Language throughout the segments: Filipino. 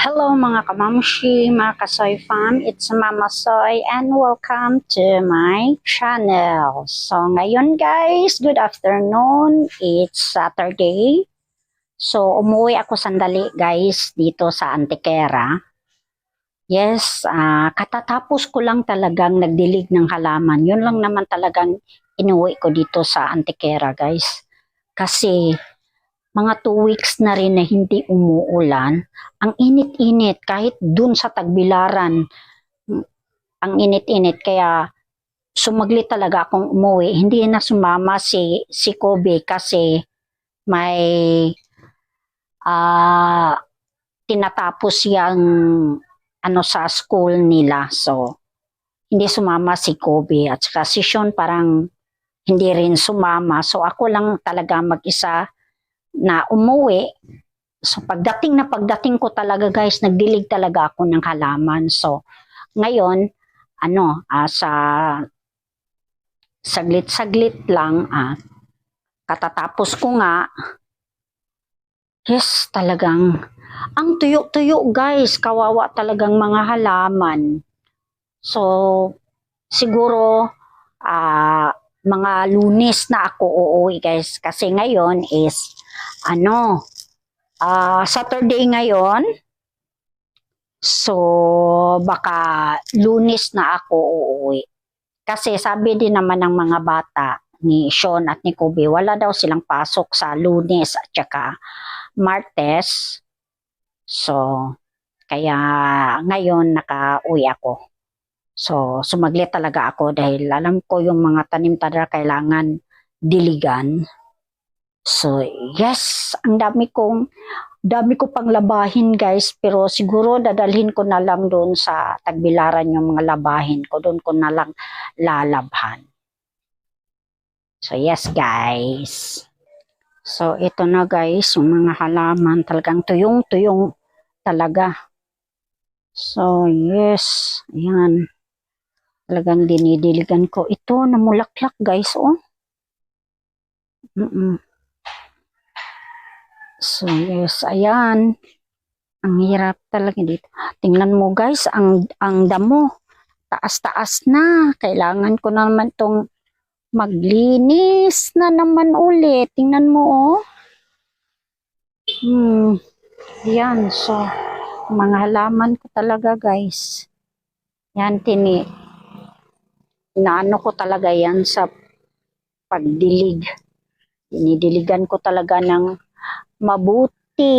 Hello mga kamamshi, mga kasoy fam, it's Mama Soy and welcome to my channel. So ngayon guys, good afternoon, it's Saturday. So umuwi ako sandali guys dito sa Antiquera. Yes, katatapos ko lang talagang nagdilig ng halaman. Yun lang naman talagang inuwi ko dito sa Antiquera guys. Kasi mga 2 weeks na rin na hindi umuulan. Ang init-init kahit dun sa Tagbilaran. Ang init-init kaya sumaglit talaga akong umuwi. Hindi na sumama si Kobe kasi may tinatapos yang ano sa school nila. So hindi sumama si Kobe at saka si Sean parang hindi rin sumama. So ako lang talaga mag-isa na umuwi. So pagdating ko talaga guys, nagdilig talaga ako ng halaman. So ngayon, sa saglit-saglit lang, katatapos ko nga, yes, talagang, ang tuyo-tuyo guys, kawawa talagang mga halaman. So, siguro, mga Lunes na ako uuwi guys, kasi ngayon is, Saturday ngayon. So, baka Lunes na ako uuwi. Kasi sabi din naman ng mga bata ni Sean at ni Kobe, wala daw silang pasok sa Lunes at saka Martes. So, kaya ngayon nakauwi ako. So, sumaglit talaga ako dahil alam ko yung mga tanim talaga kailangan diligan. So, yes, ang dami ko pang labahin guys, pero siguro dadalhin ko na lang doon sa Tagbilaran yung mga labahin ko, doon ko na lang lalabhan. So, yes guys. So, ito na guys, yung mga halaman talagang tuyong-tuyong talaga. So, yes, ayan. Talagang dinidiligan ko. Ito, namulaklak guys, oh. So, yes, ayan. Ang hirap talaga dito. Tingnan mo guys, ang damo. Taas-taas na. Kailangan ko na naman itong maglinis na naman ulit. Tingnan mo, oh. Yan, so, mga halaman ko talaga guys. Yan, inaano ko talaga yan sa pagdilig. Dinidiligan ko talaga ng mabuti.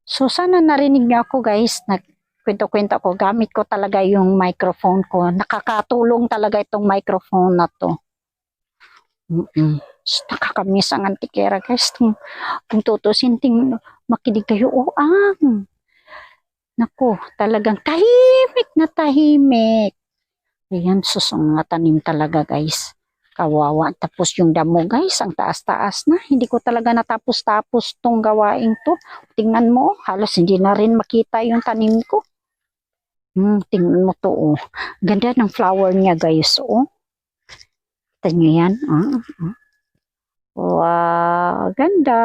So sana narinig niyo ako guys, nagkwento-kwento ako, gamit ko talaga yung microphone ko. Nakakatulong talaga itong microphone na to. So, nakakamiss ang Antiquera guys. Kung tutusin, makinig kayo, naku, talagang tahimik na tahimik. Ayan, mga tanim talaga guys. Kawawa. Tapos yung damo guys, ang taas-taas na. Hindi ko talaga natapos-tapos tong gawain to. Tingnan mo, halos hindi na rin makita yung tanim ko. Tingnan mo to, oh. Ganda ng flower niya guys, oh. Kita nyo yan, Wow, ganda.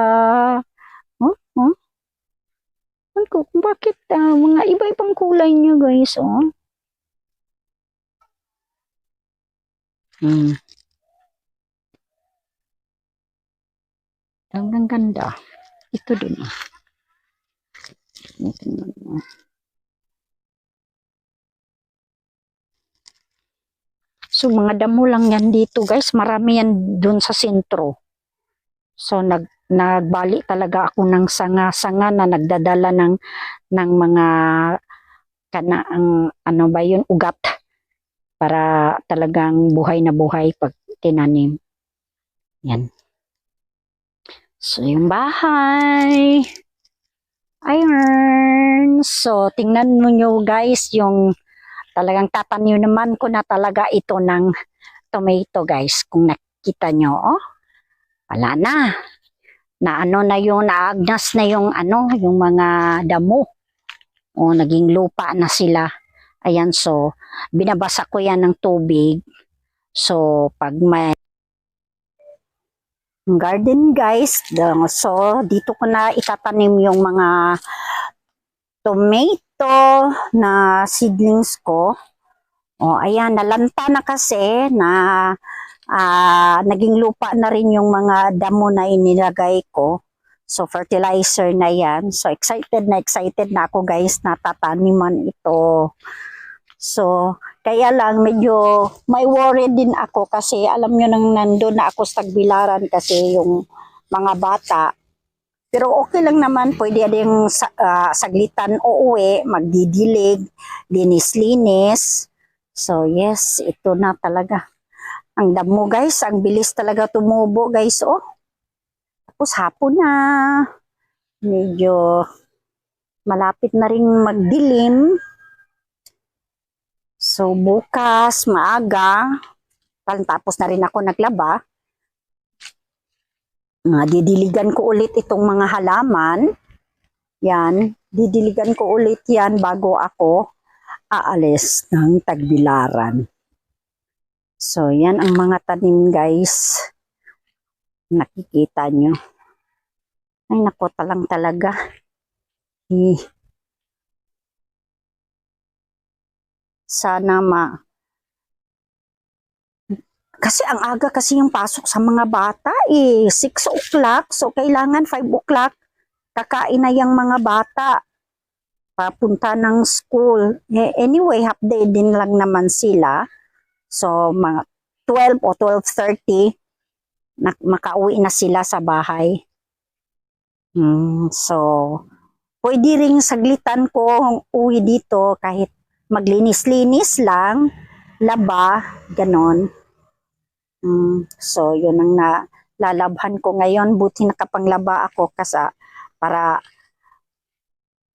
Kung bakit mga iba-ibang kulay niya guys, oh. Ang ganda. Ito din. So, mga damo lang yan dito, guys. Marami yan dun sa sentro. So, nagbali talaga ako ng sanga-sanga na nagdadala ng mga ugat para talagang buhay na buhay pag tinanim. Yan. So, yung bahay. Ayan. So, tingnan nyo guys, yung talagang tatanim naman ko na talaga ito ng tomato guys. Kung nakita nyo, oh. Wala na. Naagnas na yung yung mga damo. O, naging lupa na sila. Ayan, so, binabasa ko yan ng tubig. So, pag may garden guys. So, dito ko na itatanim yung mga tomato na seedlings ko. O, ayan, nalanta na kasi na naging lupa na rin yung mga damo na inilagay ko. So, fertilizer na yan. So, excited na ako guys na tataniman ito. So, kaya lang medyo may worry din ako kasi alam nyo nang nandun na ako sa Tagbilaran kasi yung mga bata. Pero okay lang naman, pwede din saglitan uuwi, magdidilig, linis-linis. So, yes, ito na talaga. Ang damo guys, ang bilis talaga tumubo guys, oh. Tapos hapon na, medyo malapit na rin magdilim. So bukas, maaga, tapos na rin ako naglaba. Didiligan ko ulit itong mga halaman. Yan, didiligan ko ulit yan bago ako aalis ng Tagbilaran. So yan ang mga tanim guys. Nakikita nyo. Ay nako, talang talaga. Sana kasi ang aga kasi yung pasok sa mga bata 6 o'clock. So kailangan 5 o'clock kakain na yung mga bata papunta ng school. Anyway, half day din lang naman sila. So mga 12 o 12:30 makauwi na sila sa bahay. So, pwede ring saglitan ko uwi dito kahit maglinis-linis lang, laba, ganon. So, yun ang nalalabhan ko ngayon. Buti nakapanglaba ako kasi para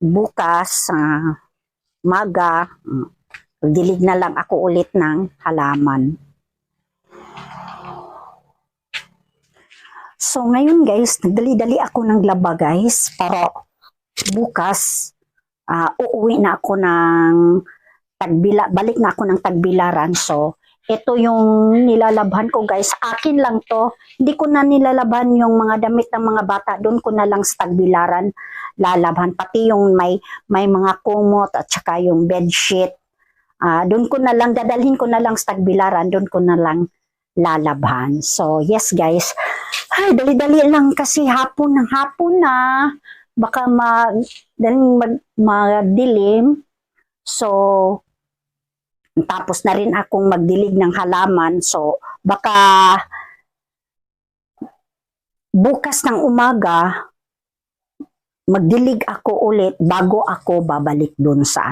bukas, maga, dilig na lang ako ulit ng halaman. So ngayon guys, nagdali-dali ako ng laba guys para bukas uuwi na ako ng balik na ako ng Tagbilaran. So ito yung nilalabhan ko guys, akin lang to. Hindi ko na nilalabhan yung mga damit ng mga bata, doon ko na lang sa Tagbilaran lalabhan. Pati yung may mga kumot at saka yung bedsheet. Doon ko na lang, dadalhin ko na lang sa Tagbilaran, doon ko na lang lalabhan. So yes guys, ay, dali-dali lang kasi hapon na. Baka magdilim. So, tapos na rin akong magdilig ng halaman. So, baka bukas ng umaga, magdilig ako ulit bago ako babalik dun sa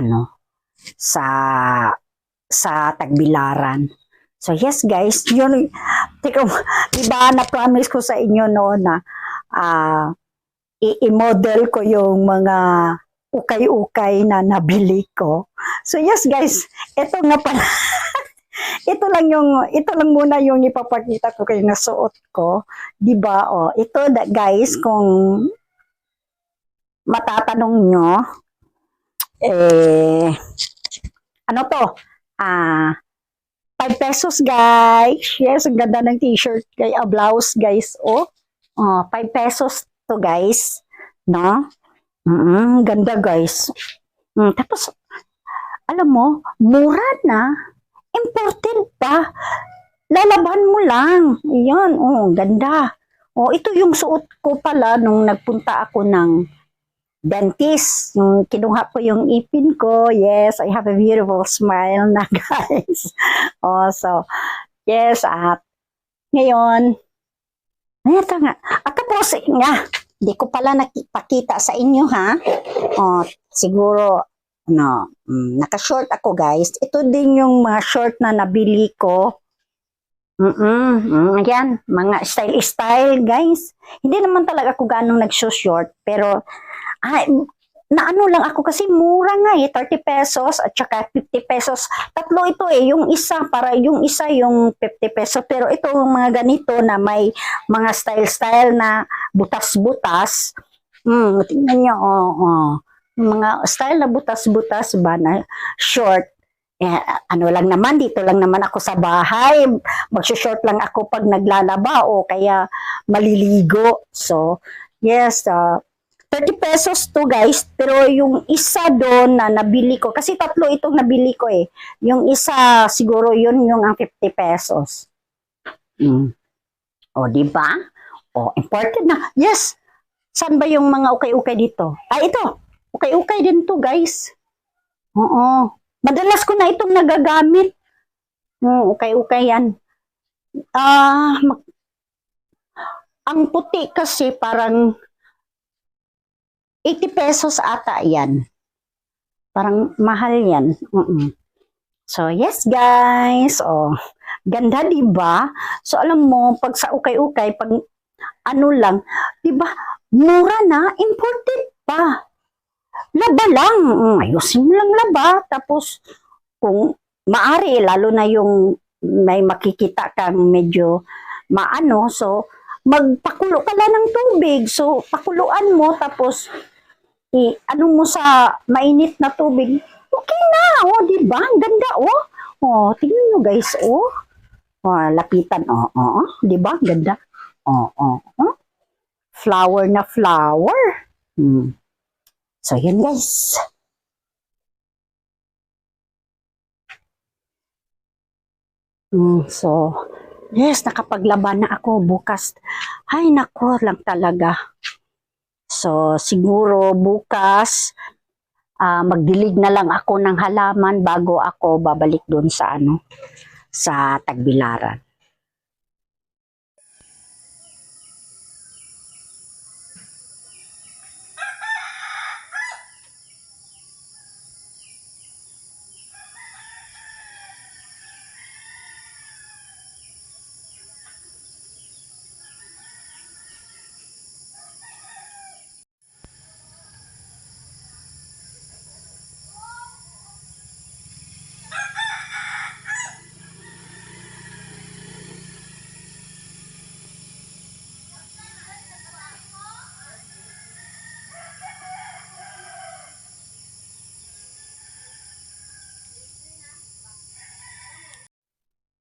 sa Tagbilaran. So yes guys, yun, diba na-promise ko sa inyo no na i-model ko yung mga ukay-ukay na nabili ko. So yes guys, ito nga pala, ito lang muna yung ipapakita ko kayo na suot ko. Diba? Oh, ito guys, kung matatanong nyo, ano to? 5 pesos guys. Yes, ang ganda ng t-shirt. Blouse guys. 5 pesos to guys. No? Ganda guys. Tapos, alam mo, mura na. Important pa. Lalaban mo lang. Ayan, ganda. Ito yung suot ko pala nung nagpunta ako ng dentist. Yung kinuha ko yung ipin ko. Yes, I have a beautiful smile na guys. So, yes, at ngayon, ito nga. At tapos nga, hindi ko pala nakipakita sa inyo ha. Siguro, naka-short ako guys. Ito din yung mga short na nabili ko. Yan, mga style guys. Hindi naman talaga ako ganong nagsushort, pero naano lang ako kasi mura nga 30 pesos at saka 50 pesos. Tatlo ito yung isa, para yung isa yung 50 pesos. Pero ito mga ganito na may mga style na butas-butas. Tingnan nyo, mga style na butas-butas ba na short. ano lang naman, dito lang naman ako sa bahay. Magsushort lang ako pag naglalaba o kaya maliligo. So, yes, 30 pesos to guys. Pero yung isa doon na nabili ko, kasi tatlo itong nabili ko eh. Yung isa, siguro yun yung ang 50 pesos. O, di ba? O, important na. Yes! Saan ba yung mga ukay-ukay dito? Ito. Ukay-ukay din to guys. Oo. Madalas ko na itong nagagamit. Okay yan. Ang puti kasi parang 80 pesos ata yan. Parang mahal yan. So, yes guys. Ganda diba? So, alam mo, pag sa ukay-ukay, pag ano lang, diba, mura na, imported pa. Laba lang. Ayusin mo lang laba. Tapos, kung maari, lalo na yung may makikita kang medyo maano, so, magpakulo ka lang ng tubig. So, pakuluan mo, tapos, ano mo sa mainit na tubig. Okay na, diba? Ang ganda, tingnan nyo guys, lapitan, diba? Ang ganda. Flower na flower. So, yun guys. So, yes, nakapaglaban na ako bukas. Ay, nako lang talaga. So, siguro bukas, magdilig na lang ako ng halaman bago ako babalik doon sa sa Tagbilaran.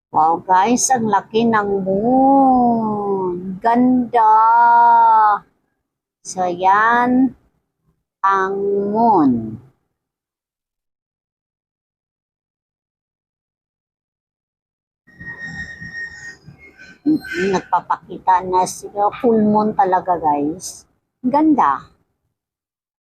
Wow guys, ang laki ng moon. Ganda. So yan ang moon. Nagpapakita na sila full moon talaga guys. Ganda.